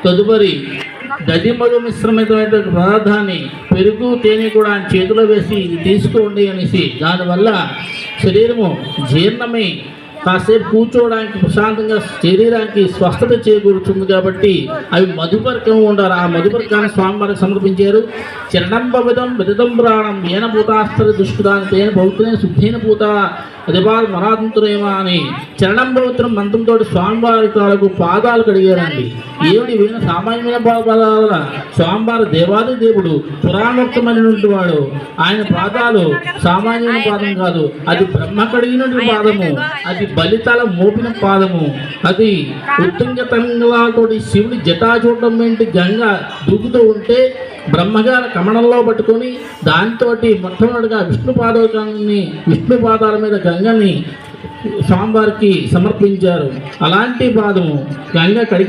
తదుపరి దధిమధు మిశ్రమితమైన పదార్థాన్ని పెరుగు తేనె కూడా ఆయన చేతిలో వేసి ఇది తీసుకోండి అనేసి, దానివల్ల శరీరము జీర్ణమై కాసేపు కూర్చోవడానికి ప్రశాంతంగా శరీరానికి స్వస్థత చేకూరుతుంది కాబట్టి అవి మధుపర్కం ఉండాలి. ఆ మధుపర్కాన్ని స్వామివారికి సమర్పించారు. చరణంబవిధం విదితం ప్రాణం ఏన భూతాస్తరి దుష్కృతాన్ని తేన భౌతులైన శుద్ధైన పూత అదిబాలు మరాతంతురేమా అని చరణం పవిత్రం మంత్రంతో స్వామివారి తాలకు పాదాలు కడిగారండి. ఏమిటి వీణ సామాన్యమైన పాదాల స్వామివారి దేవాది దేవుడు పురాణోక్తమైనటువంటి వాడు. ఆయన పాదాలు సామాన్యమైన పాదం కాదు, అది బ్రహ్మ కడిగినటువంటి పాదము, అది బలితల మోపిన పాదము, అది ఉత్తుంగ తంగలతోటి శివుడి జటాచూటం ఏంటి గంగ దూకుతూ ఉంటే బ్రహ్మగారి కమణంలో పట్టుకొని దాంతో మొట్టమొదటిగా విష్ణు పాదాల మీద గంగని స్వామివారికి సమర్పించారు. అలాంటి పాదము గంగ కడిగి